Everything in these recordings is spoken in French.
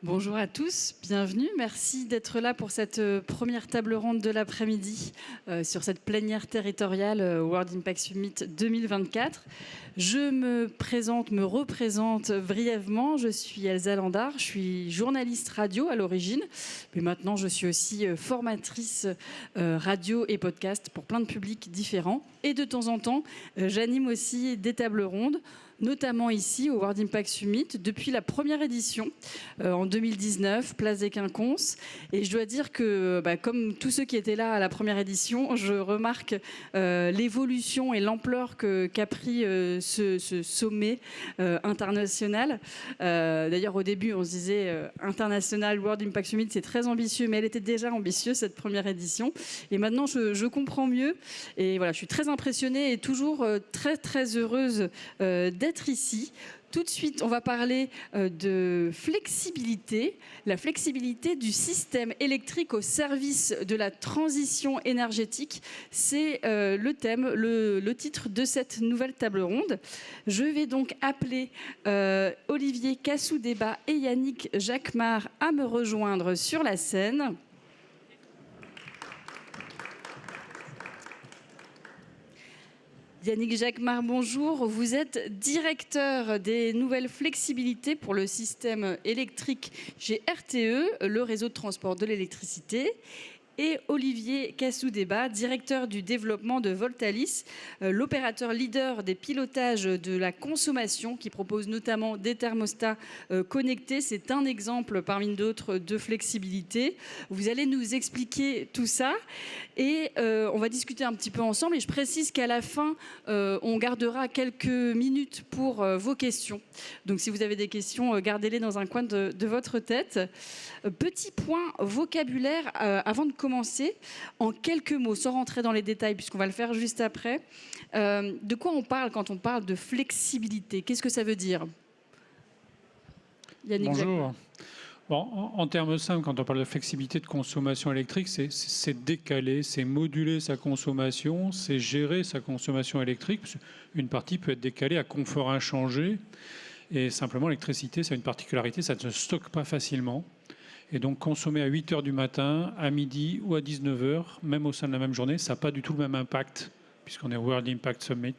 Bonjour à tous, bienvenue. Merci d'être là pour cette première table ronde de l'après-midi sur cette plénière territoriale World Impact Summit 2024. Je me représente brièvement. Je suis Elsa Landard, je suis journaliste radio à l'origine, mais maintenant je suis aussi formatrice radio et podcast pour plein de publics différents. Et de temps en temps, j'anime aussi des tables rondes, notamment ici au World Impact Summit, depuis la première édition en 2019, place des Quinconces. Et je dois dire que, comme tous ceux qui étaient là à la première édition, je remarque l'évolution et l'ampleur qu'a pris ce sommet international. D'ailleurs, au début, on se disait international World Impact Summit, c'est très ambitieux, mais elle était déjà ambitieuse, cette première édition. Et maintenant, je comprends mieux. Et voilà, je suis très impressionnée et toujours très, très heureuse d'être ici. Tout de suite, on va parler de flexibilité, la flexibilité du système électrique au service de la transition énergétique. C'est le thème, le titre de cette nouvelle table ronde. Je vais donc appeler Olivier Cassou-Débat et Yannick Jacquemart à me rejoindre sur la scène. Yannick Jacquemart, bonjour. Vous êtes directeur des nouvelles flexibilités pour le système électrique chez RTE, le réseau de transport de l'électricité. Et Olivier Cassou-Débat, directeur du développement de Voltalis, l'opérateur leader des pilotages de la consommation qui propose notamment des thermostats connectés. C'est un exemple parmi d'autres de flexibilité. Vous allez nous expliquer tout ça et on va discuter un petit peu ensemble. Et je précise qu'à la fin, on gardera quelques minutes pour vos questions. Donc si vous avez des questions, gardez-les dans un coin de votre tête. Petit point vocabulaire avant de commencer, en quelques mots, sans rentrer dans les détails, puisqu'on va le faire juste après. De quoi on parle quand on parle de flexibilité? Qu'est-ce que ça veut dire? Yannick. Bonjour. Bon, en termes simples, quand on parle de flexibilité de consommation électrique, c'est décaler, c'est moduler sa consommation, c'est gérer sa consommation électrique. Une partie peut être décalée à confort inchangé. Et simplement, l'électricité, ça a une particularité, ça ne se stocke pas facilement. Et donc, consommer à 8 h du matin, à midi ou à 19 h, même au sein de la même journée, ça n'a pas du tout le même impact, puisqu'on est au World Impact Summit.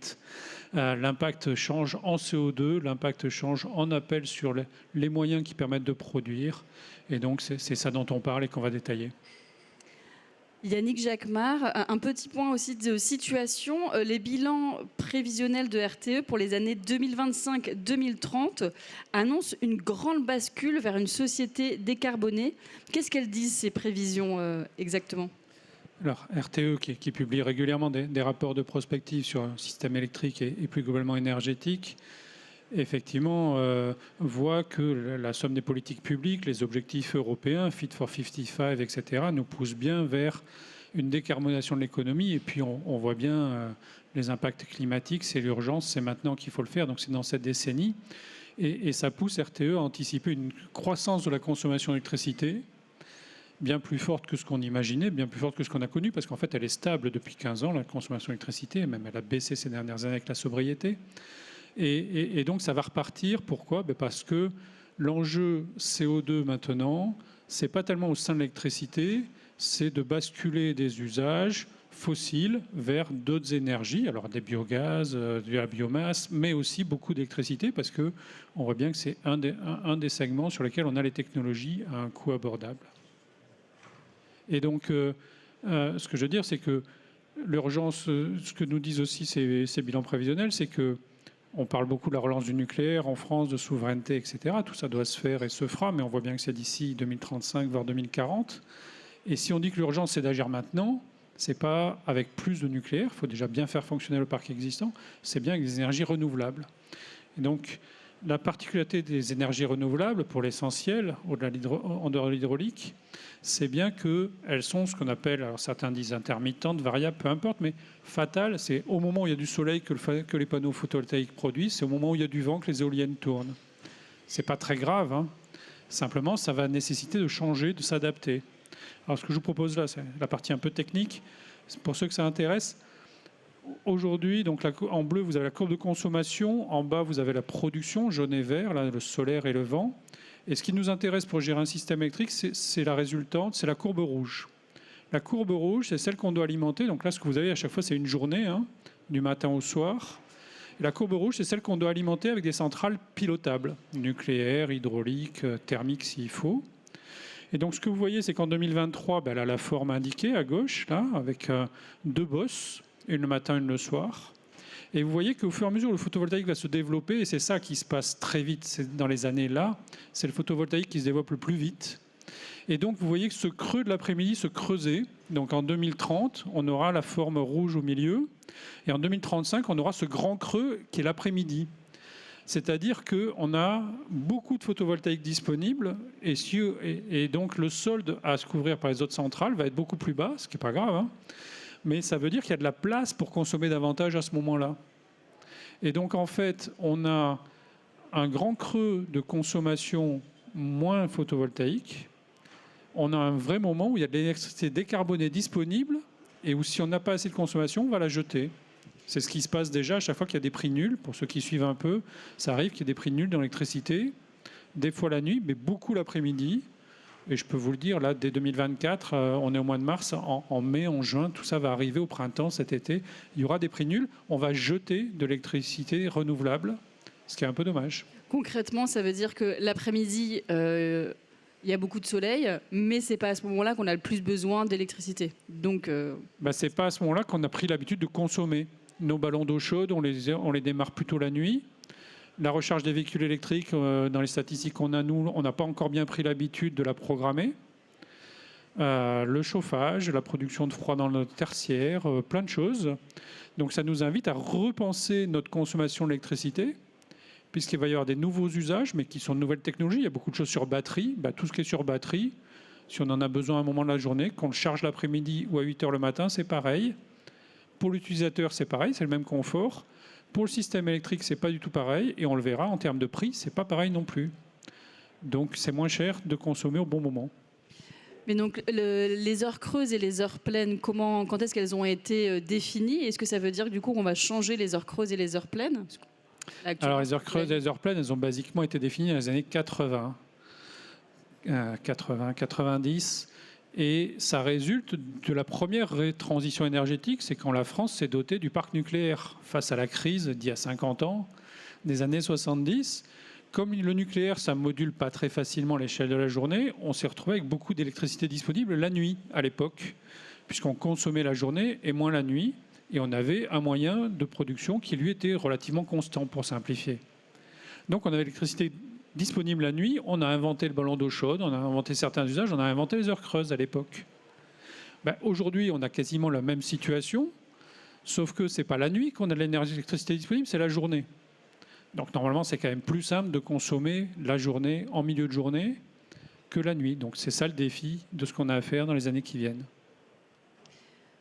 L'impact change en CO2, l'impact change en appel sur les moyens qui permettent de produire. Et donc, c'est ça dont on parle et qu'on va détailler. Yannick Jacquemart, un petit point aussi de situation. Les bilans prévisionnels de RTE pour les années 2025-2030 annoncent une grande bascule vers une société décarbonée. Qu'est-ce qu'elles disent, ces prévisions exactement ? Alors, RTE, qui publie régulièrement des rapports de prospective sur un système électrique et plus globalement énergétique, effectivement, voit que la somme des politiques publiques, les objectifs européens, Fit for 55, etc., nous poussent bien vers une décarbonation de l'économie. Et puis, on voit bien les impacts climatiques, c'est l'urgence, c'est maintenant qu'il faut le faire. Donc, c'est dans cette décennie. Et ça pousse RTE à anticiper une croissance de la consommation d'électricité bien plus forte que ce qu'on imaginait, bien plus forte que ce qu'on a connu, parce qu'en fait, elle est stable depuis 15 ans, la consommation d'électricité, même elle a baissé ces dernières années avec la sobriété. Et donc, ça va repartir. Pourquoi ? Parce que l'enjeu CO2 maintenant, ce n'est pas tellement au sein de l'électricité, c'est de basculer des usages fossiles vers d'autres énergies, alors des biogaz, de la biomasse, mais aussi beaucoup d'électricité, parce qu'on voit bien que c'est un des segments sur lesquels on a les technologies à un coût abordable. Et donc, ce que je veux dire, c'est que l'urgence, ce que nous disent aussi ces bilans prévisionnels, c'est que on parle beaucoup de la relance du nucléaire en France, de souveraineté, etc. Tout ça doit se faire et se fera, mais on voit bien que c'est d'ici 2035, voire 2040. Et si on dit que l'urgence, c'est d'agir maintenant, c'est pas avec plus de nucléaire, il faut déjà bien faire fonctionner le parc existant, c'est bien avec des énergies renouvelables. Et donc, la particularité des énergies renouvelables, pour l'essentiel, en dehors de l'hydraulique, c'est bien qu'elles sont ce qu'on appelle, alors certains disent intermittentes, variables, peu importe, mais fatales. C'est au moment où il y a du soleil que les panneaux photovoltaïques produisent, c'est au moment où il y a du vent que les éoliennes tournent. C'est pas très grave, hein. Simplement, ça va nécessiter de changer, de s'adapter. Alors, ce que je vous propose là, c'est la partie un peu technique. Pour ceux que ça intéresse, aujourd'hui, donc en bleu, vous avez la courbe de consommation. En bas, vous avez la production, jaune et vert, là, le solaire et le vent. Et ce qui nous intéresse pour gérer un système électrique, c'est la résultante, c'est la courbe rouge. La courbe rouge, c'est celle qu'on doit alimenter. Donc là, ce que vous avez à chaque fois, c'est une journée, hein, du matin au soir. Et la courbe rouge, c'est celle qu'on doit alimenter avec des centrales pilotables, nucléaires, hydrauliques, thermiques s'il faut. Et donc ce que vous voyez, c'est qu'en 2023, elle a la forme indiquée à gauche, là, avec 2 bosses, une le matin, une le soir. Et vous voyez qu'au fur et à mesure, le photovoltaïque va se développer, et c'est ça qui se passe très vite dans les années là, c'est le photovoltaïque qui se développe le plus vite. Et donc vous voyez que ce creux de l'après-midi se creusait. Donc en 2030, on aura la forme rouge au milieu, et en 2035, on aura ce grand creux qui est l'après-midi. C'est-à-dire qu'on a beaucoup de photovoltaïque disponible et donc le solde à se couvrir par les autres centrales va être beaucoup plus bas, ce qui n'est pas grave, hein, mais ça veut dire qu'il y a de la place pour consommer davantage à ce moment-là. Et donc en fait, on a un grand creux de consommation moins photovoltaïque. On a un vrai moment où il y a de l'électricité décarbonée disponible et où si on n'a pas assez de consommation, on va la jeter. C'est ce qui se passe déjà à chaque fois qu'il y a des prix nuls. Pour ceux qui suivent un peu, ça arrive qu'il y ait des prix nuls dans l'électricité, des fois la nuit, mais beaucoup l'après-midi. Et je peux vous le dire, là, dès 2024, on est au mois de mars, en mai, en juin, tout ça va arriver au printemps, cet été. Il y aura des prix nuls. On va jeter de l'électricité renouvelable, ce qui est un peu dommage. Concrètement, ça veut dire que l'après-midi, il y a beaucoup de soleil, mais ce n'est pas à ce moment-là qu'on a le plus besoin d'électricité. Donc, ce n'est pas à ce moment-là qu'on a pris l'habitude de consommer. Nos ballons d'eau chaude, on les démarre plutôt la nuit. La recharge des véhicules électriques, dans les statistiques qu'on a, nous, on n'a pas encore bien pris l'habitude de la programmer. Le chauffage, la production de froid dans notre tertiaire, plein de choses. Donc ça nous invite à repenser notre consommation d'électricité, puisqu'il va y avoir des nouveaux usages, mais qui sont de nouvelles technologies. Il y a beaucoup de choses sur batterie. Tout ce qui est sur batterie, si on en a besoin à un moment de la journée, qu'on le charge l'après-midi ou à 8 h le matin, c'est pareil. Pour l'utilisateur, c'est pareil, c'est le même confort. Pour le système électrique, c'est pas du tout pareil. Et on le verra, en termes de prix, c'est pas pareil non plus. Donc, c'est moins cher de consommer au bon moment. Mais donc, les heures creuses et les heures pleines, quand est-ce qu'elles ont été définies? Est-ce que ça veut dire que du coup, on va changer les heures creuses et les heures pleines? Alors, les heures creuses et les heures pleines, elles ont basiquement été définies dans les années 80, 90. Et ça résulte de la première transition énergétique, c'est quand la France s'est dotée du parc nucléaire face à la crise d'il y a 50 ans, des années 70. Comme le nucléaire, ça ne module pas très facilement l'échelle de la journée, on s'est retrouvé avec beaucoup d'électricité disponible la nuit à l'époque, puisqu'on consommait la journée et moins la nuit, et on avait un moyen de production qui lui était relativement constant, pour simplifier. Donc on avait l'électricité disponible la nuit, on a inventé le ballon d'eau chaude, on a inventé certains usages, on a inventé les heures creuses à l'époque. Aujourd'hui, on a quasiment la même situation, sauf que ce n'est pas la nuit qu'on a de l'électricité disponible, c'est la journée. Donc normalement, c'est quand même plus simple de consommer la journée en milieu de journée que la nuit. Donc c'est ça le défi de ce qu'on a à faire dans les années qui viennent.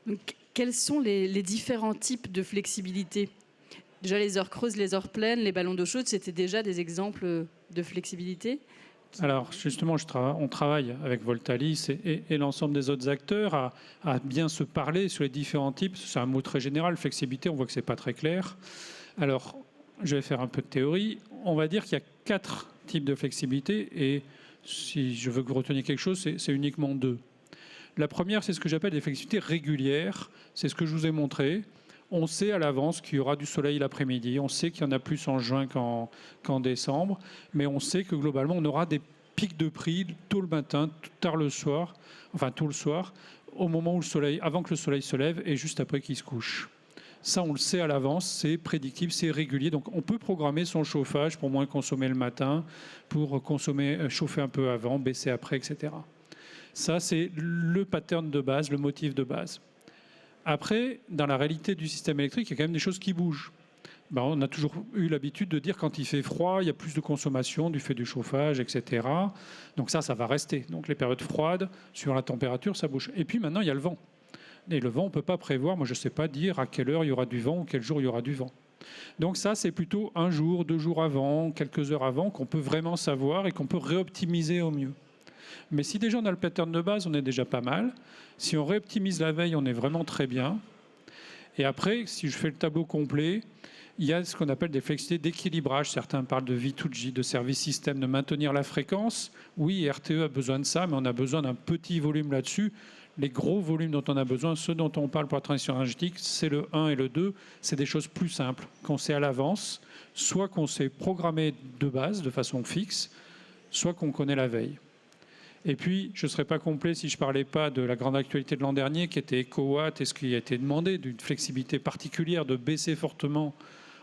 Donc, quels sont les différents types de flexibilité? Déjà, les heures creuses, les heures pleines, les ballons d'eau chaude, c'était déjà des exemples de flexibilité? Alors justement, on travaille avec Voltalis et l'ensemble des autres acteurs à bien se parler sur les différents types. C'est un mot très général, flexibilité, on voit que ce n'est pas très clair. Alors, je vais faire un peu de théorie. On va dire qu'il y a 4 types de flexibilité et si je veux que vous reteniez quelque chose, c'est uniquement 2. La première, c'est ce que j'appelle des flexibilités régulières. C'est ce que je vous ai montré. On sait à l'avance qu'il y aura du soleil l'après-midi. On sait qu'il y en a plus en juin qu'en décembre. Mais on sait que globalement, on aura des pics de prix tôt le matin, tard le soir, enfin tôt le soir, au moment où avant que le soleil se lève et juste après qu'il se couche. Ça, on le sait à l'avance, c'est prédictible, c'est régulier. Donc, on peut programmer son chauffage pour moins consommer le matin, pour chauffer un peu avant, baisser après, etc. Ça, c'est le pattern de base, le motif de base. Après, dans la réalité du système électrique, il y a quand même des choses qui bougent. On a toujours eu l'habitude de dire quand il fait froid, il y a plus de consommation du fait du chauffage, etc. Donc ça va rester. Donc les périodes froides, sur la température, ça bouge. Et puis maintenant, il y a le vent. Et le vent, on ne peut pas prévoir. Moi, je ne sais pas dire à quelle heure il y aura du vent ou quel jour il y aura du vent. Donc ça, c'est plutôt 1 jour, 2 jours avant, quelques heures avant, qu'on peut vraiment savoir et qu'on peut réoptimiser au mieux. Mais si déjà on a le pattern de base, on est déjà pas mal. Si on réoptimise la veille, on est vraiment très bien. Et après, si je fais le tableau complet, il y a ce qu'on appelle des flexibilités d'équilibrage. Certains parlent de V2G, de service système, de maintenir la fréquence. Oui, RTE a besoin de ça, mais on a besoin d'un petit volume là-dessus. Les gros volumes dont on a besoin, ceux dont on parle pour la transition énergétique, c'est le 1 et le 2. C'est des choses plus simples, qu'on sait à l'avance, soit qu'on sait programmer de base, de façon fixe, soit qu'on connaît la veille. Et puis, je ne serais pas complet si je ne parlais pas de la grande actualité de l'an dernier, qui était EcoWatt, et ce qui a été demandé, d'une flexibilité particulière, de baisser fortement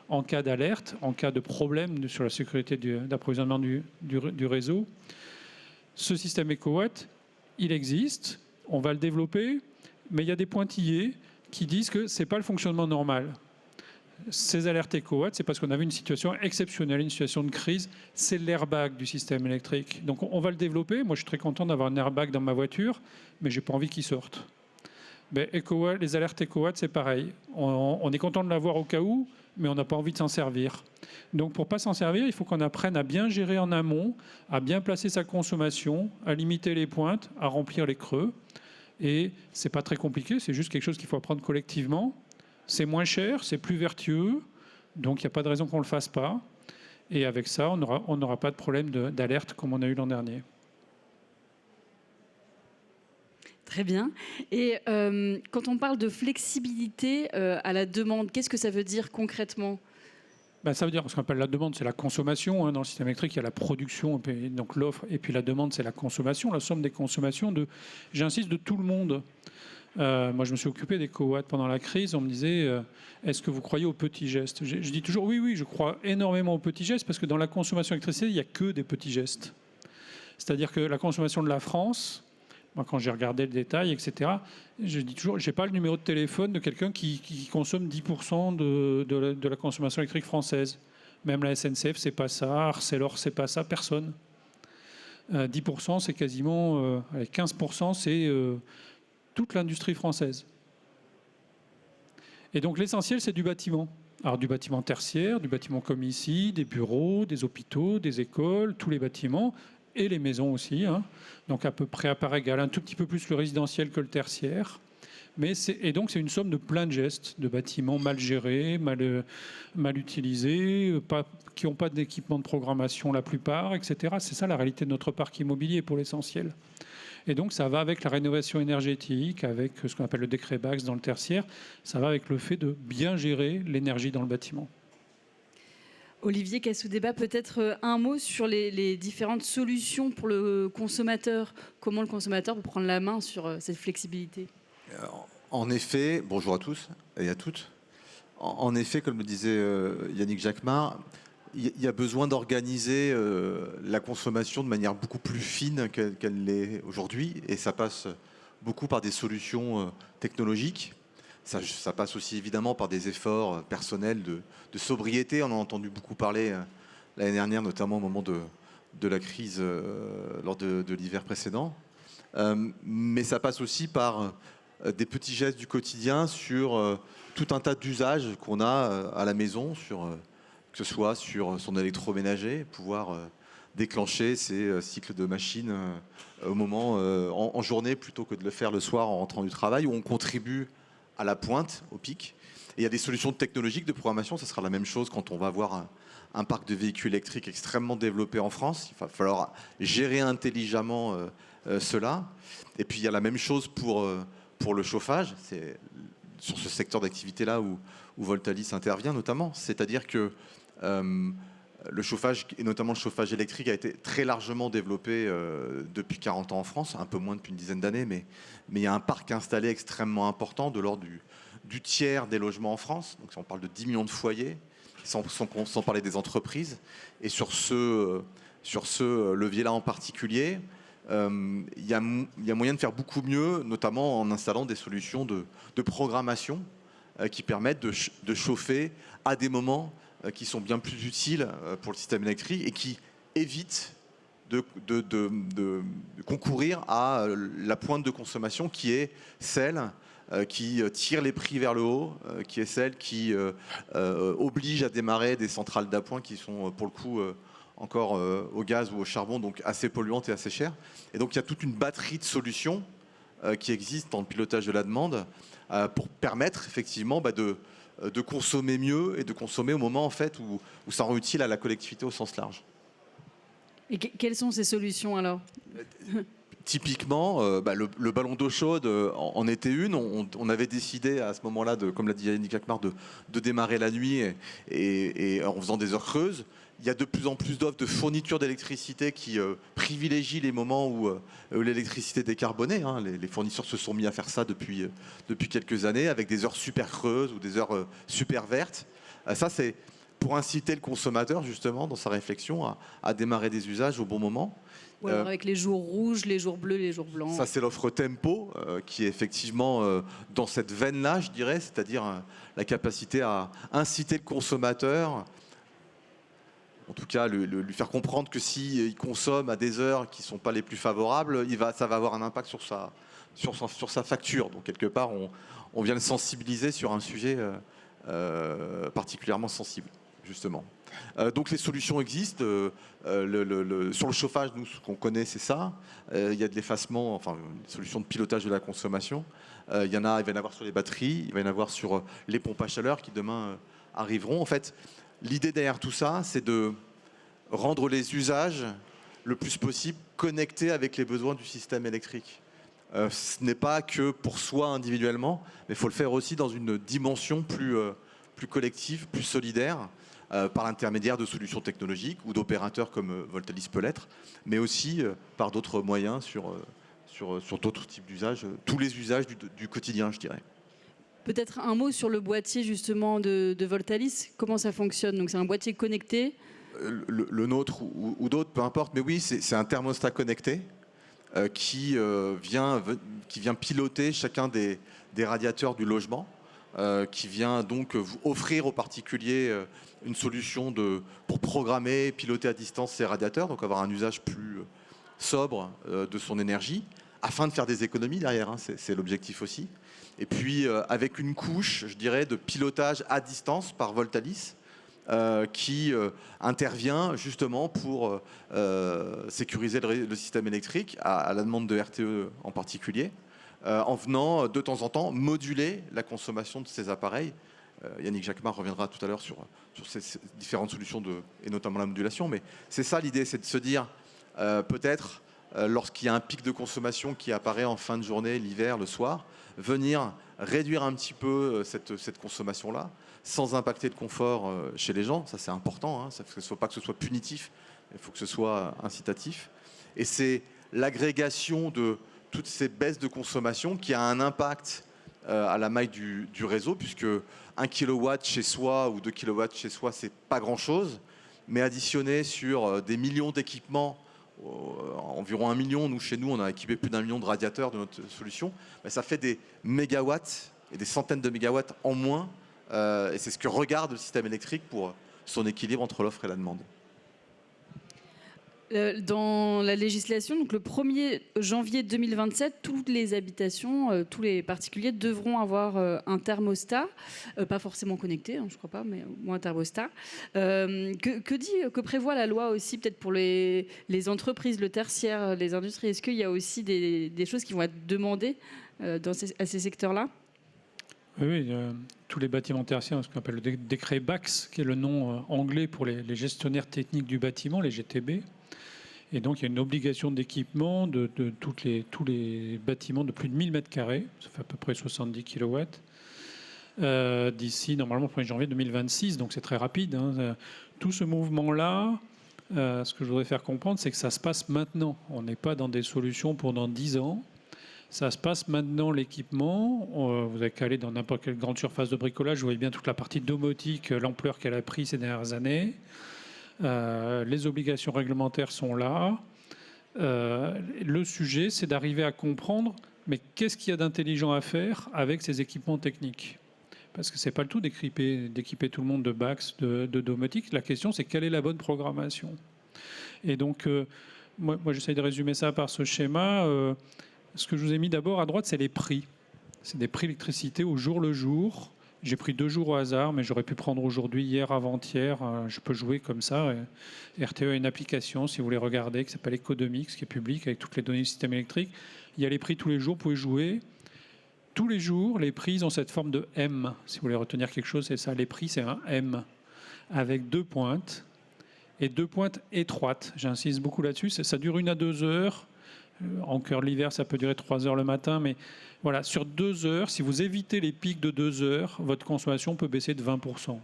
en cas d'alerte, en cas de problème sur la sécurité d'approvisionnement du réseau. Ce système EcoWatt, il existe, on va le développer, mais il y a des pointillés qui disent que ce n'est pas le fonctionnement normal. Ces alertes EcoWatt, c'est parce qu'on avait une situation exceptionnelle, une situation de crise. C'est l'airbag du système électrique. Donc on va le développer. Moi, je suis très content d'avoir un airbag dans ma voiture, mais je n'ai pas envie qu'il sorte. Mais EcoWatt, les alertes EcoWatt, c'est pareil. On est content de l'avoir au cas où, mais on n'a pas envie de s'en servir. Donc pour ne pas s'en servir, il faut qu'on apprenne à bien gérer en amont, à bien placer sa consommation, à limiter les pointes, à remplir les creux. Et ce n'est pas très compliqué, c'est juste quelque chose qu'il faut apprendre collectivement. C'est moins cher, c'est plus vertueux, donc il n'y a pas de raison qu'on ne le fasse pas. Et avec ça, on n'aura pas de problème d'alerte comme on a eu l'an dernier. Très bien. Et quand on parle de flexibilité à la demande, qu'est-ce que ça veut dire concrètement ? Ça veut dire, ce qu'on appelle la demande, c'est la consommation. Dans le système électrique, il y a la production, donc l'offre, et puis la demande, c'est la consommation, la somme des consommations, j'insiste, de tout le monde. Moi, je me suis occupé des EcoWatt pendant la crise. On me disait, est-ce que vous croyez aux petits gestes ? Je dis toujours oui, je crois énormément aux petits gestes, parce que dans la consommation d'électricité, il n'y a que des petits gestes. C'est-à-dire que la consommation de la France, moi, quand j'ai regardé le détail, etc., je dis toujours, je n'ai pas le numéro de téléphone de quelqu'un qui consomme 10% de la consommation électrique française. Même la SNCF, c'est pas ça. Arcelor, c'est pas ça. Personne. 10%, c'est quasiment... 15%, c'est... toute l'industrie française. Et donc l'essentiel, c'est du bâtiment. Alors du bâtiment tertiaire, du bâtiment comme ici, des bureaux, des hôpitaux, des écoles, tous les bâtiments, et les maisons aussi. Donc à peu près à part égale, un tout petit peu plus le résidentiel que le tertiaire. Et donc c'est une somme de plein de gestes, de bâtiments mal gérés, mal utilisés, qui n'ont pas d'équipement de programmation la plupart, etc. C'est ça la réalité de notre parc immobilier pour l'essentiel. Et donc, ça va avec la rénovation énergétique, avec ce qu'on appelle le décret Bax dans le tertiaire. Ça va avec le fait de bien gérer l'énergie dans le bâtiment. Olivier Cassou-Débat, peut-être un mot sur les différentes solutions pour le consommateur. Comment le consommateur peut prendre la main sur cette flexibilité ? En effet, bonjour à tous et à toutes. En effet, comme le disait Yannick Jacquemart, il y a besoin d'organiser la consommation de manière beaucoup plus fine qu'elle l'est aujourd'hui. Et ça passe beaucoup par des solutions technologiques. Ça passe aussi évidemment par des efforts personnels de sobriété. On en a entendu beaucoup parler l'année dernière, notamment au moment de la crise lors de l'hiver précédent. Mais ça passe aussi par des petits gestes du quotidien sur tout un tas d'usages qu'on a à la maison, que ce soit sur son électroménager, pouvoir déclencher ces cycles de machines au moment, en journée, plutôt que de le faire le soir en rentrant du travail, où on contribue à la pointe, au pic. Et il y a des solutions technologiques de programmation, ça sera la même chose quand on va avoir un parc de véhicules électriques extrêmement développé en France. Il va falloir gérer intelligemment cela. Et puis il y a la même chose pour le chauffage. C'est sur ce secteur d'activité-là où Voltalis intervient notamment. C'est-à-dire que le chauffage, et notamment le chauffage électrique, a été très largement développé depuis 40 ans en France, un peu moins depuis une dizaine d'années, mais il y a un parc installé extrêmement important, de l'ordre du tiers des logements en France. Donc on parle de 10 millions de foyers, sans parler des entreprises. Et sur ce levier-là en particulier, il y a moyen de faire beaucoup mieux, notamment en installant des solutions de programmation qui permettent de chauffer à des moments qui sont bien plus utiles pour le système électrique et qui évitent de concourir à la pointe de consommation qui est celle qui tire les prix vers le haut, qui est celle qui oblige à démarrer des centrales d'appoint qui sont pour le coup encore au gaz ou au charbon, donc assez polluantes et assez chères. Et donc il y a toute une batterie de solutions qui existent dans le pilotage de la demande pour permettre effectivement de consommer mieux et de consommer au moment en fait où ça rend utile à la collectivité au sens large. Et quelles sont ces solutions alors? Typiquement, le ballon d'eau chaude en était une. On avait décidé à ce moment-là, comme l'a dit Yannick Jacquemart, de démarrer la nuit et en faisant des heures creuses. Il y a de plus en plus d'offres de fourniture d'électricité qui privilégient les moments où l'électricité est décarbonée. Hein. Les fournisseurs se sont mis à faire ça depuis quelques années avec des heures super creuses ou des heures super vertes. Ça, c'est pour inciter le consommateur justement dans sa réflexion à démarrer des usages au bon moment. Ou alors avec les jours rouges, les jours bleus, les jours blancs. Ça, c'est l'offre tempo qui est effectivement dans cette veine-là, je dirais, c'est-à-dire la capacité à inciter le consommateur, en tout cas lui faire comprendre que s'il consomme à des heures qui ne sont pas les plus favorables, ça va avoir un impact sur sa facture. Donc quelque part, on vient le sensibiliser sur un sujet particulièrement sensible, justement. Donc les solutions existent. Sur le chauffage, nous, ce qu'on connaît, c'est ça. Il y a de l'effacement, enfin une solution de pilotage de la consommation. Il va y en avoir sur les batteries, il va y en avoir sur les pompes à chaleur qui demain arriveront. En fait, l'idée derrière tout ça, c'est de rendre les usages le plus possible connectés avec les besoins du système électrique. Ce n'est pas que pour soi individuellement, mais il faut le faire aussi dans une dimension plus collective, plus solidaire, par l'intermédiaire de solutions technologiques ou d'opérateurs comme Voltalis peut l'être, mais aussi par d'autres moyens sur d'autres types d'usages, tous les usages du quotidien, je dirais. Peut-être un mot sur le boîtier justement de Voltalis. Comment ça fonctionne? Donc c'est un boîtier connecté. Le nôtre ou d'autres, peu importe, mais oui, c'est un thermostat connecté qui vient piloter chacun des radiateurs du logement. Qui vient donc vous offrir aux particuliers une solution pour programmer, piloter à distance ces radiateurs, donc avoir un usage plus sobre de son énergie, afin de faire des économies derrière, hein, c'est l'objectif aussi. Et puis avec une couche, je dirais, de pilotage à distance par Voltalis, qui intervient justement pour sécuriser le système électrique, à la demande de RTE en particulier. En venant de temps en temps moduler la consommation de ces appareils. Yannick Jacquemart reviendra tout à l'heure sur ces différentes solutions, et notamment la modulation. Mais c'est ça l'idée, c'est de se dire, peut-être, lorsqu'il y a un pic de consommation qui apparaît en fin de journée, l'hiver, le soir, venir réduire un petit peu cette consommation-là, sans impacter le confort chez les gens. Ça, c'est important. Hein, ça, faut pas que ce soit punitif, il faut que ce soit incitatif. Et c'est l'agrégation de toutes ces baisses de consommation qui a un impact à la maille du réseau, puisque 1 kW chez soi ou 2 kW chez soi, c'est pas grand-chose, mais additionné sur des millions d'équipements, environ 1 million, chez nous, on a équipé plus d'1 million de radiateurs de notre solution, ça fait des mégawatts et des centaines de mégawatts en moins, et c'est ce que regarde le système électrique pour son équilibre entre l'offre et la demande. Dans la législation, donc le 1er janvier 2027, toutes les habitations, tous les particuliers devront avoir un thermostat, pas forcément connecté, hein, je ne crois pas, mais au moins un thermostat. Que prévoit la loi aussi, peut-être pour les entreprises, le tertiaire, les industries? Est-ce qu'il y a aussi des choses qui vont être demandées à ces secteurs-là? Oui, tous les bâtiments tertiaires, ce qu'on appelle le décret BACS, qui est le nom anglais pour les gestionnaires techniques du bâtiment, les GTB. Et donc, il y a une obligation d'équipement de tous les bâtiments de plus de 1000 m², ça fait à peu près 70 kW, d'ici, normalement, le 1er janvier 2026, donc c'est très rapide. Hein. Tout ce mouvement-là, ce que je voudrais faire comprendre, c'est que ça se passe maintenant. On n'est pas dans des solutions pour dans 10 ans. Ça se passe maintenant, l'équipement. Vous avez qu'à aller dans n'importe quelle grande surface de bricolage, vous voyez bien toute la partie domotique, l'ampleur qu'elle a pris ces dernières années. Les obligations réglementaires sont là. Le sujet, c'est d'arriver à comprendre, mais qu'est-ce qu'il y a d'intelligent à faire avec ces équipements techniques? Parce que ce n'est pas le tout d'équiper tout le monde de BACS, de domotique. La question, c'est quelle est la bonne programmation? Et donc, moi j'essaie de résumer ça par ce schéma. Ce que je vous ai mis d'abord à droite, c'est les prix. C'est des prix d'électricité au jour le jour. J'ai pris 2 jours au hasard, mais j'aurais pu prendre aujourd'hui, hier, avant-hier. Je peux jouer comme ça. RTE a une application, si vous voulez regarder, qui s'appelle Ecodomix, qui est publique, avec toutes les données du système électrique. Il y a les prix tous les jours, vous pouvez jouer. tous les jours, les prix ont cette forme de M. Si vous voulez retenir quelque chose, c'est ça. Les prix, c'est un M avec 2 pointes et 2 pointes étroites. J'insiste beaucoup là-dessus. Ça dure 1 à 2 heures. En cœur de l'hiver, ça peut durer 3 heures le matin. Mais voilà, sur 2 heures, si vous évitez les pics de 2 heures, votre consommation peut baisser de 20%.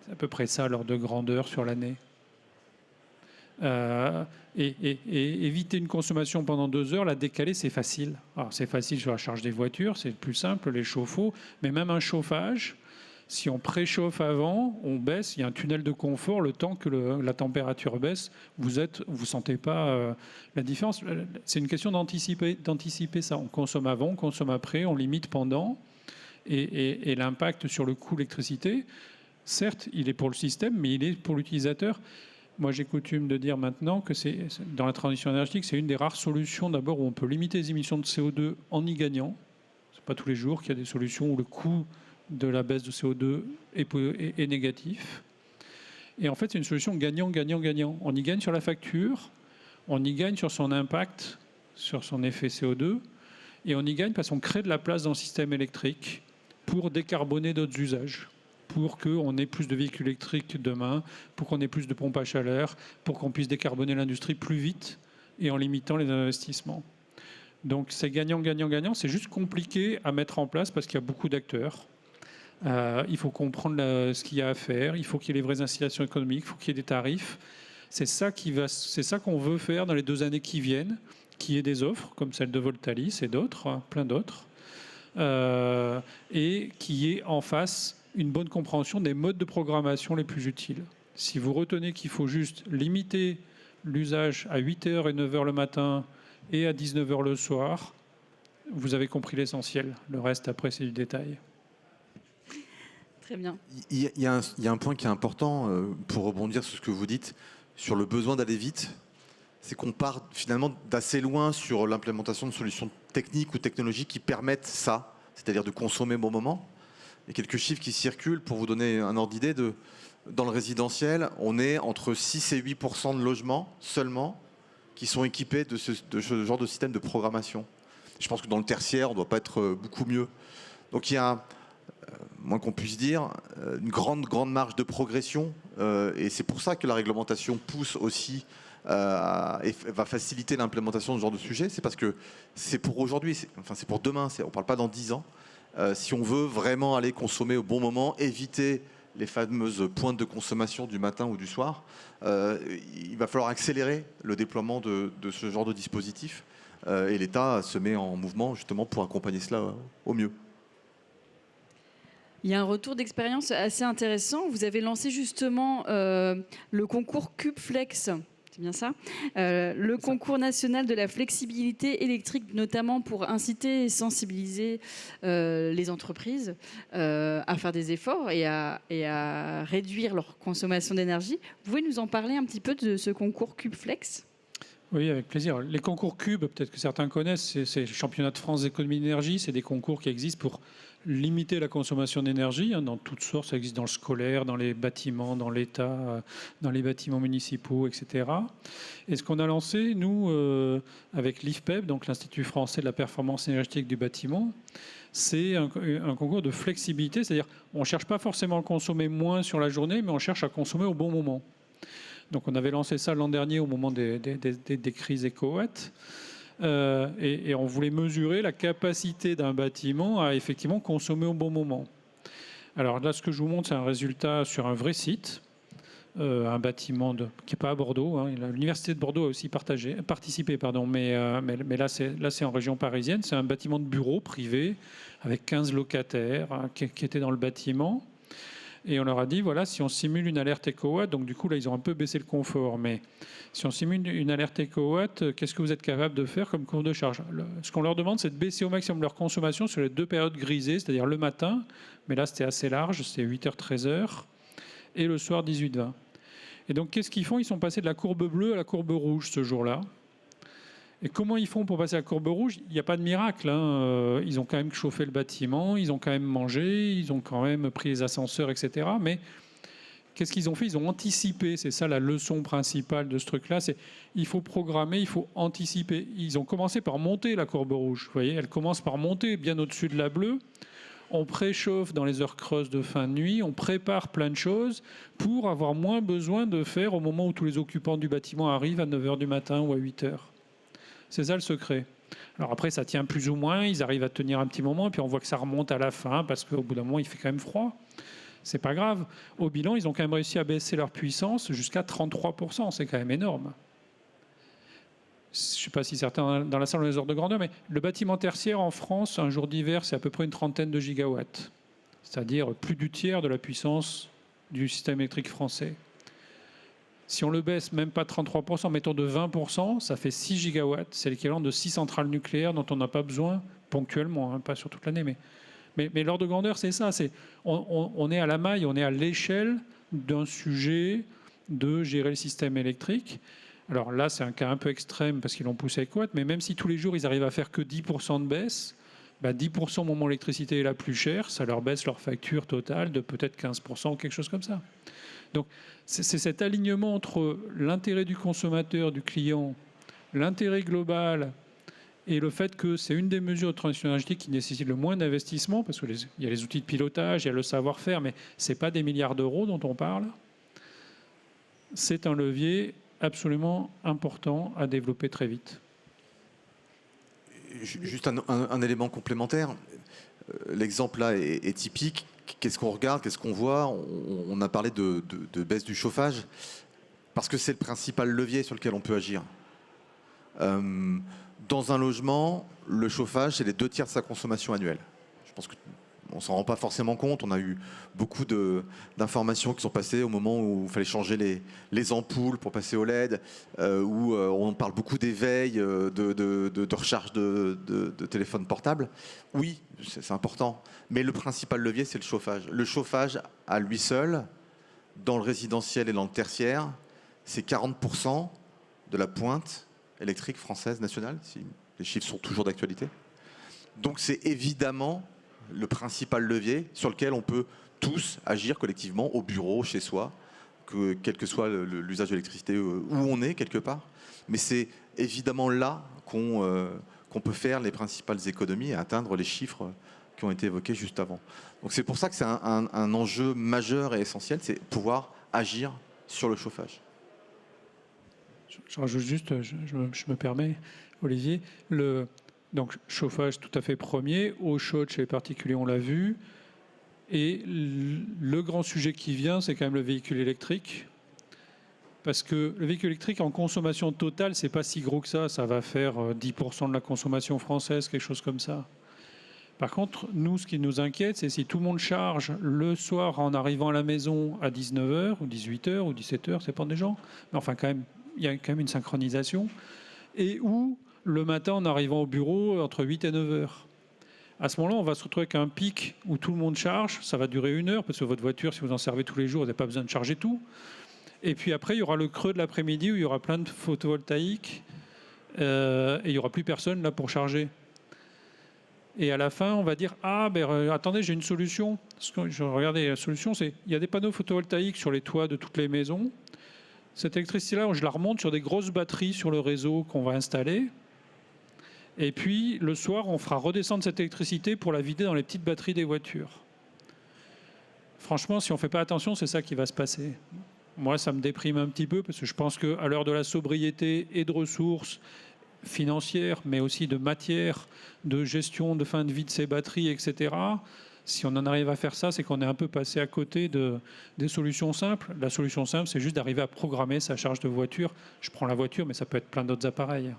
C'est à peu près ça, l'ordre de grandeur sur l'année. Et éviter une consommation pendant 2 heures, la décaler, c'est facile. Alors, c'est facile sur la charge des voitures, c'est plus simple, les chauffe-eau, mais même un chauffage, si on préchauffe avant, on baisse, il y a un tunnel de confort, le temps que la température baisse, vous sentez pas la différence. C'est une question d'anticiper ça. On consomme avant, on consomme après, on limite pendant, et l'impact sur le coût de l'électricité, certes, il est pour le système, mais il est pour l'utilisateur. Moi, j'ai coutume de dire maintenant que dans la transition énergétique, c'est une des rares solutions d'abord où on peut limiter les émissions de CO2 en y gagnant. Ce n'est pas tous les jours qu'il y a des solutions où le coût de la baisse de CO2 est négatif. Et en fait, c'est une solution gagnant-gagnant-gagnant. On y gagne sur la facture, on y gagne sur son impact, sur son effet CO2, et on y gagne parce qu'on crée de la place dans le système électrique pour décarboner d'autres usages, pour qu'on ait plus de véhicules électriques demain, pour qu'on ait plus de pompes à chaleur, pour qu'on puisse décarboner l'industrie plus vite et en limitant les investissements. Donc c'est gagnant-gagnant-gagnant, c'est juste compliqué à mettre en place parce qu'il y a beaucoup d'acteurs. Il faut comprendre ce qu'il y a à faire, il faut qu'il y ait les vraies incitations économiques, il faut qu'il y ait des tarifs. C'est ça qu'on veut faire dans les 2 années qui viennent, qu'il y ait des offres comme celle de Voltalis et d'autres, plein d'autres, et qu'il y ait en face une bonne compréhension des modes de programmation les plus utiles. Si vous retenez qu'il faut juste limiter l'usage à 8h et 9h le matin et à 19h le soir, vous avez compris l'essentiel. Le reste, après, c'est du détail. Très bien. Il y a un point qui est important pour rebondir sur ce que vous dites, sur le besoin d'aller vite. C'est qu'on part finalement d'assez loin sur l'implémentation de solutions techniques ou technologiques qui permettent ça, c'est-à-dire de consommer au bon moment. Il y a quelques chiffres qui circulent pour vous donner un ordre d'idée. Dans le résidentiel, on est entre 6 et 8% de logements seulement qui sont équipés de ce genre de système de programmation. Je pense que dans le tertiaire, on ne doit pas être beaucoup mieux. Donc il y a, moins qu'on puisse dire, une grande marge de progression. Et c'est pour ça que la réglementation pousse aussi et va faciliter l'implémentation de ce genre de sujet. C'est parce que c'est pour aujourd'hui, c'est pour demain, on ne parle pas dans 10 ans. Si on veut vraiment aller consommer au bon moment, éviter les fameuses pointes de consommation du matin ou du soir, il va falloir accélérer le déploiement de ce genre de dispositif. Et l'État se met en mouvement justement pour accompagner cela au mieux. Il y a un retour d'expérience assez intéressant. Vous avez lancé justement le concours CubeFlex. C'est bien ça. Le concours national de la flexibilité électrique, notamment pour inciter et sensibiliser les entreprises à faire des efforts et à réduire leur consommation d'énergie. Vous pouvez nous en parler un petit peu de ce concours CubeFlex ? Oui, avec plaisir. Les concours Cube, peut-être que certains connaissent, c'est le championnat de France d'économie d'énergie. C'est des concours qui existent pour limiter la consommation d'énergie dans toutes sortes. Ça existe dans le scolaire, dans les bâtiments, dans l'État, dans les bâtiments municipaux, etc. Et ce qu'on a lancé, nous, avec l'IFPEB, donc l'Institut français de la performance énergétique du bâtiment, c'est un concours de flexibilité. C'est-à-dire on ne cherche pas forcément à consommer moins sur la journée, mais on cherche à consommer au bon moment. Donc on avait lancé ça l'an dernier au moment des crises éco-watts. Et on voulait mesurer la capacité d'un bâtiment à effectivement consommer au bon moment. Alors là, ce que je vous montre, c'est un résultat sur un vrai site, un bâtiment qui n'est pas à Bordeaux. L'Université de Bordeaux a aussi participé, mais là, c'est en région parisienne. C'est un bâtiment de bureau privé avec 15 locataires qui étaient dans le bâtiment. Et on leur a dit, voilà, si on simule une alerte éco-watt, donc du coup, là, ils ont un peu baissé le confort, mais si on simule une alerte éco-watt, qu'est-ce que vous êtes capable de faire comme courbe de charge ? Ce qu'on leur demande, c'est de baisser au maximum leur consommation sur les 2 périodes grisées, c'est-à-dire le matin, mais là, c'était assez large, c'était 8h, 13h, et le soir, 18-20. Et donc, qu'est-ce qu'ils font ? Ils sont passés de la courbe bleue à la courbe rouge ce jour-là. Et comment ils font pour passer à la courbe rouge ? Il n'y a pas de miracle. Ils ont quand même chauffé le bâtiment, ils ont quand même mangé, ils ont quand même pris les ascenseurs, etc. Mais qu'est-ce qu'ils ont fait? Ils ont anticipé. C'est ça la leçon principale de ce truc-là. C'est il faut programmer, il faut anticiper. Ils ont commencé par monter la courbe rouge. Vous voyez, elle commence par monter bien au-dessus de la bleue. On préchauffe dans les heures creuses de fin de nuit, on prépare plein de choses pour avoir moins besoin de faire au moment où tous les occupants du bâtiment arrivent à 9h du matin ou à 8h. C'est ça le secret. Alors après, ça tient plus ou moins, ils arrivent à tenir un petit moment, et puis on voit que ça remonte à la fin, parce qu'au bout d'un moment, il fait quand même froid. C'est pas grave. Au bilan, ils ont quand même réussi à baisser leur puissance jusqu'à 33%. C'est quand même énorme. Je ne sais pas si certains dans la salle ont les ordres de grandeur, mais le bâtiment tertiaire en France, un jour d'hiver, c'est à peu près une trentaine de gigawatts. C'est-à-dire plus du tiers de la puissance du système électrique français. Si on le baisse même pas de 33%, mettons de 20%, ça fait 6 gigawatts. C'est l'équivalent de 6 centrales nucléaires dont on n'a pas besoin ponctuellement, hein, pas sur toute l'année. Mais l'ordre de grandeur, c'est ça. On est à la maille, on est à l'échelle d'un sujet de gérer le système électrique. Alors là, c'est un cas un peu extrême parce qu'ils l'ont poussé avec Watt, mais même si tous les jours, ils arrivent à faire que 10% de baisse, 10% au moment où l'électricité est la plus chère, ça leur baisse leur facture totale de peut-être 15% ou quelque chose comme ça. Donc, c'est cet alignement entre l'intérêt du consommateur, du client, l'intérêt global et le fait que c'est une des mesures de transition énergétique qui nécessite le moins d'investissement, parce qu'il y a les outils de pilotage, il y a le savoir-faire, mais ce n'est pas des milliards d'euros dont on parle. C'est un levier absolument important à développer très vite. Juste un élément complémentaire. L'exemple là est typique. Qu'est-ce qu'on regarde, qu'est-ce qu'on voit? On a parlé de baisse du chauffage, parce que c'est le principal levier sur lequel on peut agir. Dans un logement, le chauffage, c'est les 2 tiers de sa consommation annuelle. Je pense qu'on ne s'en rend pas forcément compte. On a eu beaucoup d'informations qui sont passées au moment où il fallait changer les ampoules pour passer au LED, où on parle beaucoup d'éveil, de recharge de téléphone portable. Oui, c'est important. Mais le principal levier, c'est le chauffage. Le chauffage, à lui seul, dans le résidentiel et dans le tertiaire, c'est 40% de la pointe électrique française nationale, si les chiffres sont toujours d'actualité. Donc c'est évidemment le principal levier sur lequel on peut tous agir collectivement, au bureau, chez soi, quel que soit l'usage de l'électricité où on est quelque part. Mais c'est évidemment là qu'on peut faire les principales économies et atteindre les chiffres qui ont été évoqués juste avant. Donc c'est pour ça que c'est un enjeu majeur et essentiel, c'est pouvoir agir sur le chauffage. Je rajoute juste, je me permets, Olivier, donc chauffage tout à fait premier, eau chaude chez les particuliers, on l'a vu. Et le grand sujet qui vient, c'est quand même le véhicule électrique. Parce que le véhicule électrique en consommation totale, c'est pas si gros que ça. Ça va faire 10% de la consommation française, quelque chose comme ça. Par contre, nous, ce qui nous inquiète, c'est si tout le monde charge le soir en arrivant à la maison à 19h ou 18h ou 17h, ça dépend des gens. Mais enfin, quand même, il y a quand même une synchronisation. Et où, le matin, en arrivant au bureau, entre 8 et 9h. À ce moment-là, on va se retrouver avec un pic où tout le monde charge. Ça va durer 1 heure, parce que votre voiture, si vous en servez tous les jours, vous n'avez pas besoin de charger tout. Et puis après, il y aura le creux de l'après-midi où il y aura plein de photovoltaïques. Et il n'y aura plus personne là pour charger. Et à la fin, on va dire « Ah, attendez, j'ai une solution. » Regardez, la solution, c'est il y a des panneaux photovoltaïques sur les toits de toutes les maisons. Cette électricité-là, je la remonte sur des grosses batteries sur le réseau qu'on va installer. Et puis, le soir, on fera redescendre cette électricité pour la vider dans les petites batteries des voitures. Franchement, si on ne fait pas attention, c'est ça qui va se passer. Moi, ça me déprime un petit peu parce que je pense qu'à l'heure de la sobriété et de ressources financières, mais aussi de matière, de gestion de fin de vie de ces batteries, etc., si on en arrive à faire ça, c'est qu'on est un peu passé à côté des solutions simples. La solution simple, c'est juste d'arriver à programmer sa charge de voiture. Je prends la voiture, mais ça peut être plein d'autres appareils.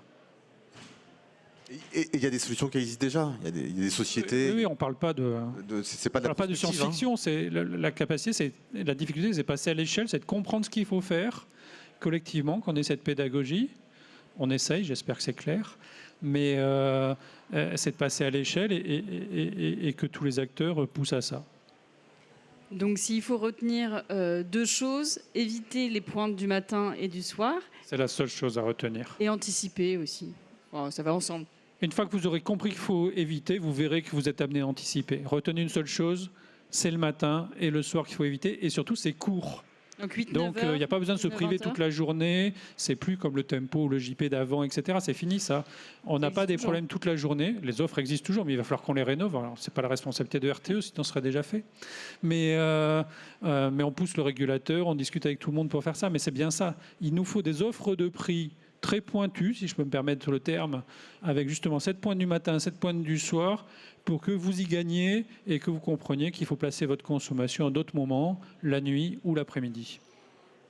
Et il y a des solutions qui existent déjà. Il y a des sociétés. Oui, on ne parle pas c'est pas de science-fiction. C'est la capacité, la difficulté, c'est passer à l'échelle, c'est de comprendre ce qu'il faut faire collectivement, qu'on ait cette pédagogie. On essaye, j'espère que c'est clair. Mais c'est de passer à l'échelle et que tous les acteurs poussent à ça. Donc s'il faut retenir 2 choses, éviter les pointes du matin et du soir. C'est la seule chose à retenir. Et anticiper aussi. Bon, ça va ensemble. Une fois que vous aurez compris qu'il faut éviter, vous verrez que vous êtes amené à anticiper. Retenez une seule chose, c'est le matin et le soir qu'il faut éviter. Et surtout, c'est court. Donc 8-9 Donc il heures, n'y a pas besoin de se 19, priver 20 toute heures. la journée. C'est plus comme le tempo ou le JP d'avant, etc. C'est fini ça. On n'a pas des toujours. problèmes toute la journée. Les offres existent toujours, mais il va falloir qu'on les rénove. Alors c'est pas la responsabilité de RTE, sinon ce serait déjà fait. Mais on pousse le régulateur, on discute avec tout le monde pour faire ça. Mais c'est bien ça. Il nous faut des offres de prix très pointues, si je peux me permettre le terme, avec justement 7 pointes du matin, 7 pointes du soir, pour que vous y gagniez et que vous compreniez qu'il faut placer votre consommation à d'autres moments, la nuit ou l'après-midi.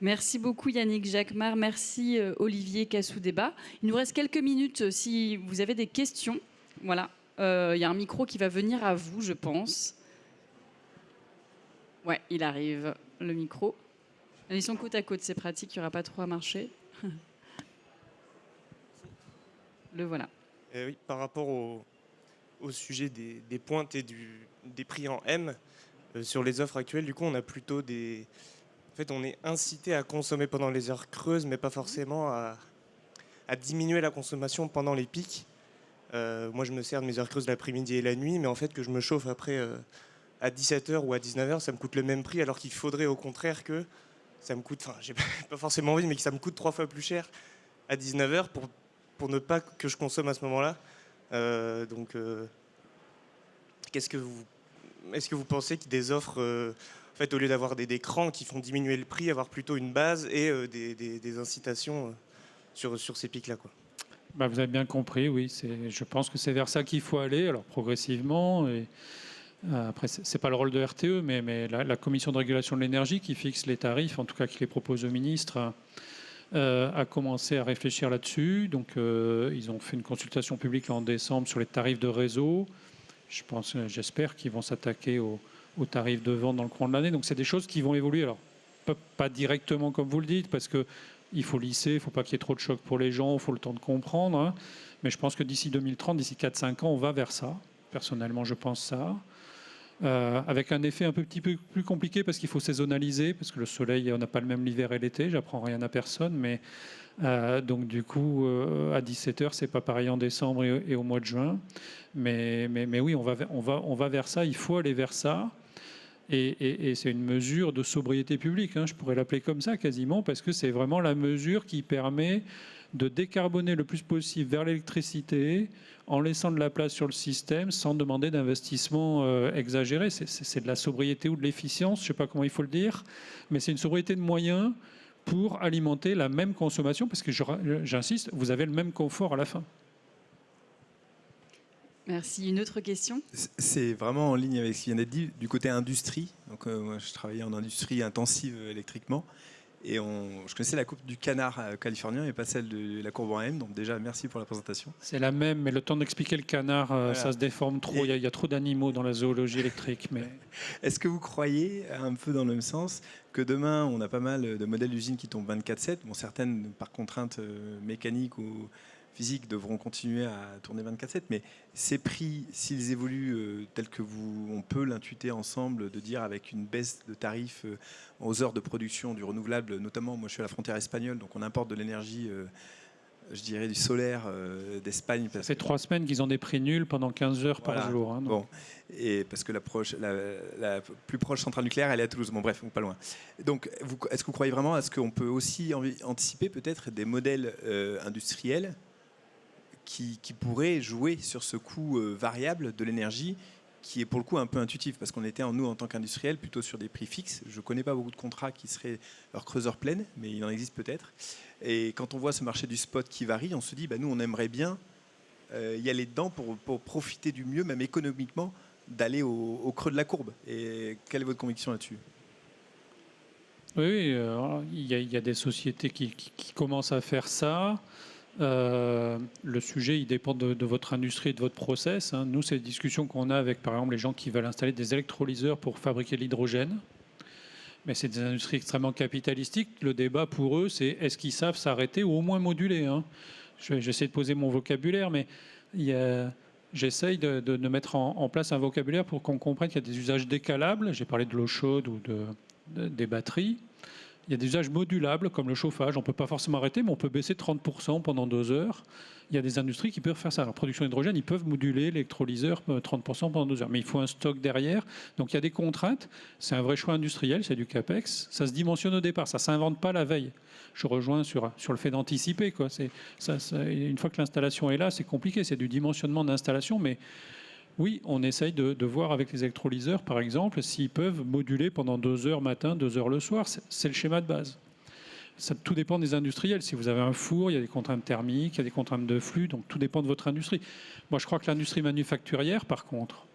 Merci beaucoup Yannick Jacquemart, merci Olivier Cassou-Débat. Il nous reste quelques minutes si vous avez des questions. Voilà, il y a un micro qui va venir à vous, je pense. Ouais, il arrive, le micro. Ils sont côte à côte, c'est pratique, il n'y aura pas trop à marcher. Le voilà. Oui, par rapport au sujet des pointes et des prix en M, sur les offres actuelles, du coup, on a plutôt des... En fait, on est incité à consommer pendant les heures creuses, mais pas forcément à diminuer la consommation pendant les pics. Moi, je me sers de mes heures creuses l'après-midi et la nuit, mais en fait, que je me chauffe après à 17h ou à 19h, ça me coûte le même prix, alors qu'il faudrait au contraire que ça me coûte... Enfin, j'ai pas forcément envie, mais que ça me coûte 3 fois plus cher à 19h pour ne pas que je consomme à ce moment-là. Est-ce que vous pensez que des offres, en fait, au lieu d'avoir des crans qui font diminuer le prix, avoir plutôt une base et des incitations sur ces pics-là, quoi? Bah, vous avez bien compris, oui. Je pense que c'est vers ça qu'il faut aller, alors progressivement. Et, après, ce n'est pas le rôle de RTE, mais la commission de régulation de l'énergie qui fixe les tarifs, en tout cas qui les propose au ministre, a commencé à réfléchir là-dessus. Donc, ils ont fait une consultation publique en décembre sur les tarifs de réseau. J'espère qu'ils vont s'attaquer aux tarifs de vente dans le courant de l'année. Donc, c'est des choses qui vont évoluer. Alors, pas directement comme vous le dites, parce qu'il faut lisser, il ne faut pas qu'il y ait trop de chocs pour les gens, il faut le temps de comprendre. Hein. Mais je pense que d'ici 2030, d'ici 4-5 ans, on va vers ça. Personnellement, je pense ça. Avec un effet un petit peu plus compliqué parce qu'il faut saisonnaliser, parce que le soleil, on n'a pas le même l'hiver et l'été, j'apprends rien à personne, mais donc du coup, à 17h, c'est pas pareil en décembre et au mois de juin. Mais oui, on va vers ça, il faut aller vers ça. Et c'est une mesure de sobriété publique, hein, je pourrais l'appeler comme ça quasiment, parce que c'est vraiment la mesure qui permet de décarboner le plus possible vers l'électricité en laissant de la place sur le système sans demander d'investissement exagéré. C'est de la sobriété ou de l'efficience, je ne sais pas comment il faut le dire, mais c'est une sobriété de moyens pour alimenter la même consommation, parce que j'insiste, vous avez le même confort à la fin. Merci. Une autre question? C'est vraiment en ligne avec ce qui vient d'être dit du côté industrie. Donc, moi, je travaillais en industrie intensive électriquement. Et je connaissais la coupe du canard californien et pas celle de la courbe en M. Donc déjà, merci pour la présentation. C'est la même, mais le temps d'expliquer le canard, voilà. Ça se déforme trop. Il y a trop d'animaux dans la zoologie électrique. Mais... Est-ce que vous croyez, un peu dans le même sens, que demain, on a pas mal de modèles d'usines qui tombent 24/7, bon, certaines par contrainte mécanique ou physiques devront continuer à tourner 24/7, mais ces prix, s'ils évoluent tels que on peut l'intuiter ensemble, de dire avec une baisse de tarifs aux heures de production du renouvelable, notamment, moi je suis à la frontière espagnole, donc on importe de l'énergie, je dirais du solaire d'Espagne. Ça fait 3 semaines qu'ils ont des prix nuls pendant 15 heures voilà. par jour. Hein, bon, et parce que la plus proche centrale nucléaire, elle est à Toulouse. Bon, bref, pas loin. Donc, est-ce que vous croyez vraiment à ce qu'on peut aussi anticiper peut-être des modèles industriels qui pourrait jouer sur ce coût variable de l'énergie, qui est pour le coup un peu intuitif, parce qu'on était, nous, en tant qu'industriels, plutôt sur des prix fixes. Je ne connais pas beaucoup de contrats qui seraient leur creuseur pleine, mais il en existe peut-être. Et quand on voit ce marché du spot qui varie, on se dit, nous, on aimerait bien y aller dedans pour profiter du mieux, même économiquement, d'aller au creux de la courbe. Et quelle est votre conviction là-dessus ? Oui, il y a des sociétés qui commencent à faire ça. Le sujet, il dépend de votre industrie et de votre process. Hein. Nous, c'est des discussions qu'on a avec, par exemple, les gens qui veulent installer des électrolyseurs pour fabriquer de l'hydrogène. Mais c'est des industries extrêmement capitalistiques. Le débat pour eux, c'est est-ce qu'ils savent s'arrêter ou au moins moduler, hein. J'essaie de poser mon vocabulaire, mais j'essaye de mettre en place un vocabulaire pour qu'on comprenne qu'il y a des usages décalables. J'ai parlé de l'eau chaude ou des batteries. Il y a des usages modulables comme le chauffage. On ne peut pas forcément arrêter, mais on peut baisser 30% pendant 2 heures. Il y a des industries qui peuvent faire ça. La production d'hydrogène, ils peuvent moduler l'électrolyseur 30% pendant 2 heures. Mais il faut un stock derrière. Donc il y a des contraintes. C'est un vrai choix industriel, c'est du CAPEX. Ça se dimensionne au départ, ça ne s'invente pas la veille. Je rejoins sur le fait d'anticiper, quoi. Une fois que l'installation est là, c'est compliqué. C'est du dimensionnement d'installation, mais oui, on essaye de voir avec les électrolyseurs, par exemple, s'ils peuvent moduler pendant 2 heures matin, 2 heures le soir. C'est le schéma de base. Tout dépend des industriels. Si vous avez un four, il y a des contraintes thermiques, il y a des contraintes de flux, donc tout dépend de votre industrie. Moi, je crois que l'industrie manufacturière, par contre,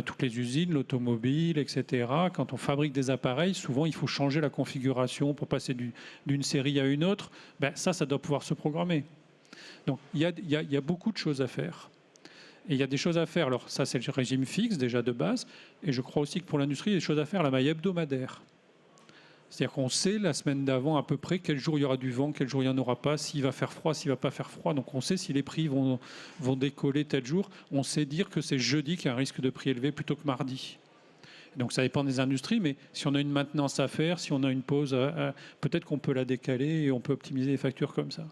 toutes les usines, l'automobile, etc., quand on fabrique des appareils, souvent, il faut changer la configuration pour passer d'une série à une autre. Ça doit pouvoir se programmer. Donc, il y a beaucoup de choses à faire. Et il y a des choses à faire. Alors, ça, c'est le régime fixe, déjà de base. Et je crois aussi que pour l'industrie, il y a des choses à faire à la maille hebdomadaire. C'est-à-dire qu'on sait la semaine d'avant à peu près quel jour il y aura du vent, quel jour il n'y en aura pas, s'il va faire froid, s'il ne va pas faire froid. Donc on sait si les prix vont décoller tel jour. On sait dire que c'est jeudi qu'il y a un risque de prix élevé plutôt que mardi. Donc ça dépend des industries, mais si on a une maintenance à faire, si on a une pause, peut-être qu'on peut la décaler et on peut optimiser les factures comme ça.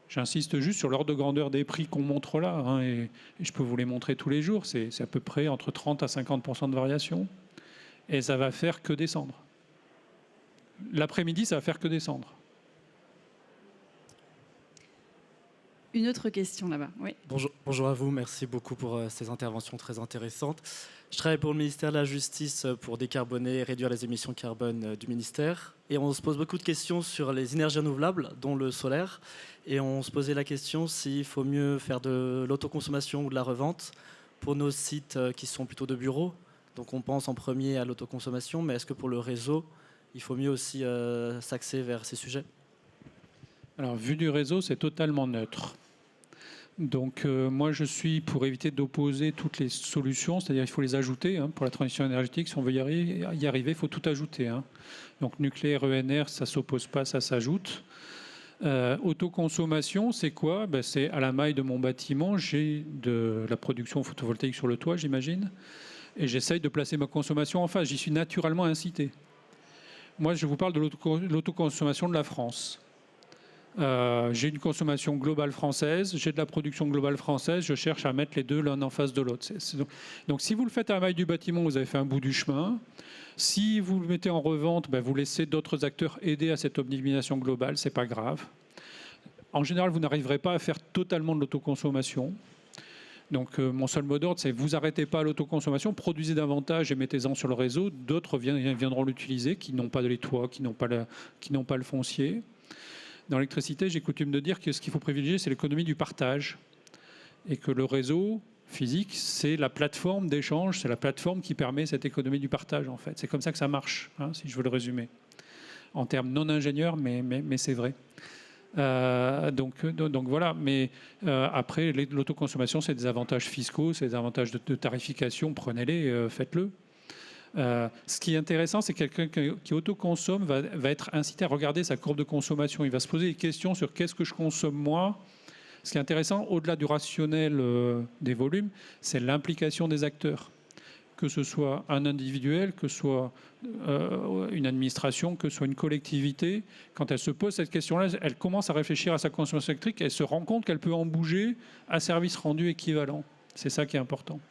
J'insiste juste sur l'ordre de grandeur des prix qu'on montre là, hein, et je peux vous les montrer tous les jours. C'est à peu près entre 30 à 50% de variation. Et ça va faire que descendre. L'après-midi, ça va faire que descendre. Une autre question là-bas. Oui. Bonjour à vous, merci beaucoup pour ces interventions très intéressantes. Je travaille pour le ministère de la Justice pour décarboner et réduire les émissions carbone du ministère. Et on se pose beaucoup de questions sur les énergies renouvelables, dont le solaire. Et on se posait la question s'il faut mieux faire de l'autoconsommation ou de la revente pour nos sites qui sont plutôt de bureaux. Donc on pense en premier à l'autoconsommation, mais est-ce que pour le réseau, il faut mieux aussi s'axer vers ces sujets? Alors, vu du réseau, c'est totalement neutre. Donc, moi, je suis pour éviter d'opposer toutes les solutions, c'est-à-dire il faut les ajouter. Hein, pour la transition énergétique, si on veut y arriver, il faut tout ajouter. Hein. Donc, nucléaire, ENR, ça ne s'oppose pas, ça s'ajoute. Autoconsommation, c'est quoi? C'est à la maille de mon bâtiment, j'ai de la production photovoltaïque sur le toit, j'imagine, et j'essaye de placer ma consommation en face. J'y suis naturellement incité. Moi, je vous parle de l'autoconsommation de la France. J'ai une consommation globale française, j'ai de la production globale française, je cherche à mettre les deux l'un en face de l'autre. Donc, si vous le faites à la maille du bâtiment, vous avez fait un bout du chemin. Si vous le mettez en revente, vous laissez d'autres acteurs aider à cette optimisation globale, c'est pas grave. En général, vous n'arriverez pas à faire totalement de l'autoconsommation. Donc mon seul mot d'ordre, c'est vous arrêtez pas l'autoconsommation, produisez davantage et mettez-en sur le réseau. D'autres viendront l'utiliser, qui n'ont pas les toits, qui n'ont pas le foncier. Dans l'électricité, j'ai coutume de dire que ce qu'il faut privilégier, c'est l'économie du partage. Et que le réseau physique, c'est la plateforme d'échange, c'est la plateforme qui permet cette économie du partage, en fait. C'est comme ça que ça marche, hein, si je veux le résumer. En termes non ingénieurs, mais c'est vrai. Donc voilà, mais après l'autoconsommation, c'est des avantages fiscaux, c'est des avantages de tarification, prenez-les, faites-le. Ce qui est intéressant, c'est que quelqu'un qui autoconsomme va être incité à regarder sa courbe de consommation. Il va se poser des questions sur qu'est-ce que je consomme moi. Ce qui est intéressant, au-delà du rationnel des volumes, c'est l'implication des acteurs. Que ce soit un individuel, que ce soit une administration, que ce soit une collectivité, quand elle se pose cette question-là, elle commence à réfléchir à sa consommation électrique, elle se rend compte qu'elle peut en bouger à service rendu équivalent. C'est ça qui est important.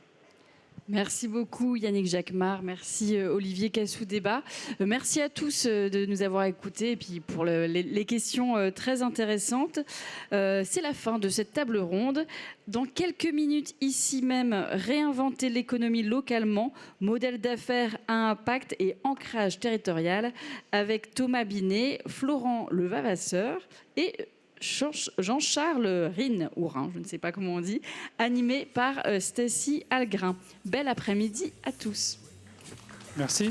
Merci beaucoup Yannick Jacquemart, merci Olivier Cassou-Débat. Merci à tous de nous avoir écoutés et puis pour les questions très intéressantes. C'est la fin de cette table ronde. Dans quelques minutes, ici même, réinventer l'économie localement, modèle d'affaires à impact et ancrage territorial avec Thomas Binet, Florent Levavasseur et Jean-Charles Rhin, ou Rhin, je ne sais pas comment on dit, animé par Stacy Algrin. Bel après-midi à tous. Merci.